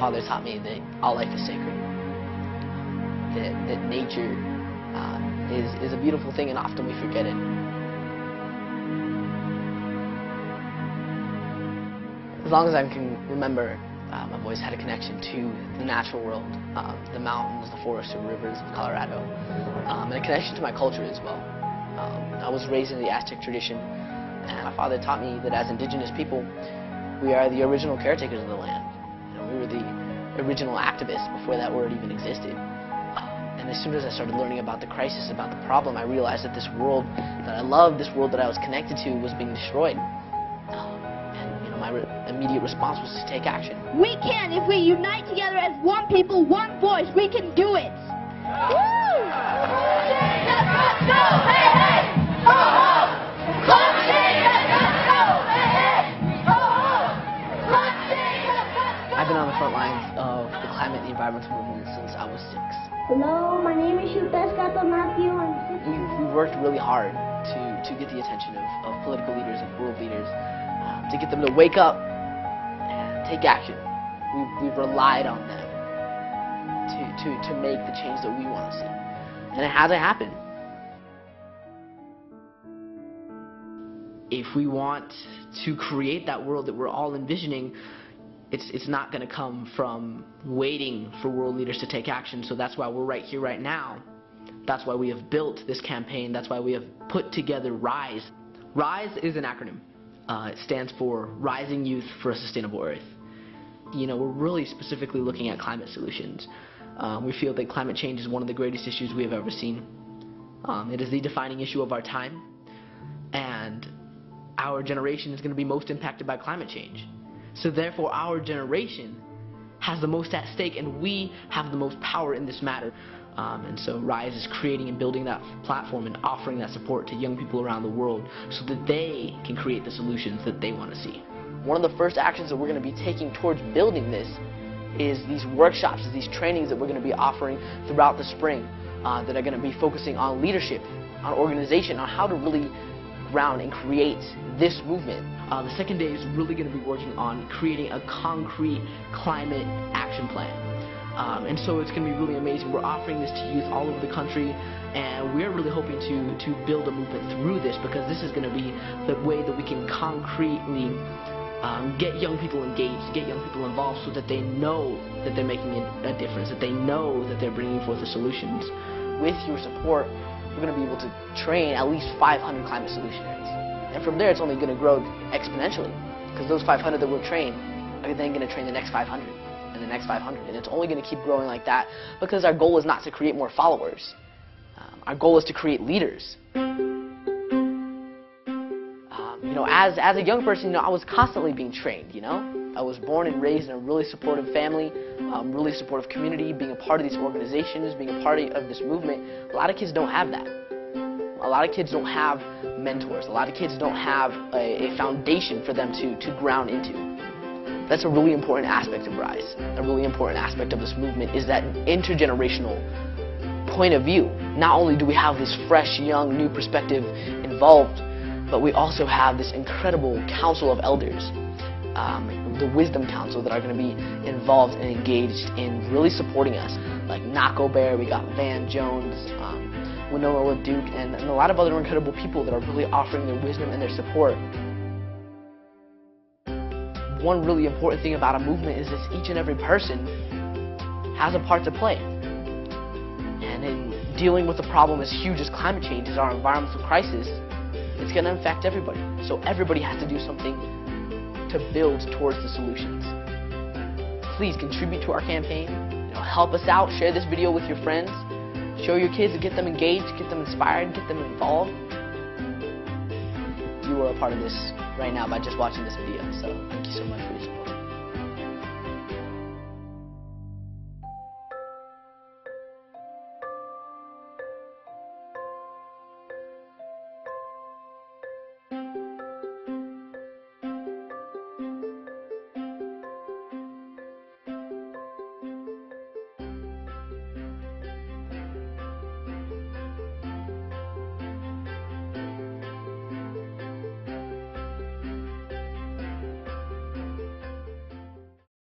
father taught me that all life is sacred, that nature is a beautiful thing, and often we forget it. As long as I can remember, I've always had a connection to the natural world, the mountains, the forests, the rivers of Colorado, and a connection to my culture as well. I was raised in the Aztec tradition, and my father taught me that as indigenous people, we are the original caretakers of the land. We were the original activists before that word even existed. And as soon as I started learning about the crisis, about the problem, I realized that this world that I loved, this world that I was connected to, was being destroyed. My immediate response was to take action. We can. If we unite together as one people, one voice, we can do it. Woo! I've been on the front lines of the climate and the environmental movement since I was 6. Hello, my name is Shubescato Matthew. I'm 6 years old. We've worked really hard to get the attention of political leaders and world leaders, to get them to wake up and take action. We've relied on them to make the change that we want to see. And it hasn't happened. If we want to create that world that we're all envisioning, it's not going to come from waiting for world leaders to take action. So that's why we're right here, right now. That's why we have built this campaign. That's why we have put together RISE. RISE is an acronym. It stands for Rising Youth for a Sustainable Earth. We're really specifically looking at climate solutions. We feel that climate change is one of the greatest issues we have ever seen. It is the defining issue of our time, and our generation is going to be most impacted by climate change. So therefore, our generation has the most at stake, and we have the most power in this matter. And so RISE is creating and building that platform and offering that support to young people around the world so that they can create the solutions that they want to see. One of the first actions that we're going to be taking towards building this is these workshops, these trainings that we're going to be offering throughout the spring that are going to be focusing on leadership, on organization, on how to really ground and create this movement. The second day is really going to be working on creating a concrete climate action plan. And so it's going to be really amazing. We're offering this to youth all over the country, and we're really hoping to build a movement through this, because this is going to be the way that we can concretely get young people engaged, get young people involved, so that they know that they're making a difference, that they know that they're bringing forth the solutions. With your support, we're going to be able to train at least 500 climate solutionaries. And from there, it's only going to grow exponentially, because those 500 that we'll train are then going to train the next 500. And the next 500, and it's only going to keep growing like that, because our goal is not to create more followers. Our goal is to create leaders. As a young person, I was constantly being trained. I was born and raised in a really supportive family, really supportive community, being a part of these organizations, being a part of this movement. A lot of kids don't have that. A lot of kids don't have mentors. A lot of kids don't have a foundation for them to ground into. That's a really important aspect of RISE. A really important aspect of this movement is that intergenerational point of view. Not only do we have this fresh, young, new perspective involved, but we also have this incredible council of elders, the Wisdom Council, that are going to be involved and engaged in really supporting us. Like Nako Bear, we got Van Jones, Winona Duke, and a lot of other incredible people that are really offering their wisdom and their support. One really important thing about a movement is that each and every person has a part to play. And in dealing with a problem as huge as climate change, as our environmental crisis, it's going to affect everybody. So everybody has to do something to build towards the solutions. Please contribute to our campaign. Help us out. Share this video with your friends. Show your kids, get them engaged, get them inspired, get them involved. You are a part of this right now by just watching this video, so thank you so much for your support.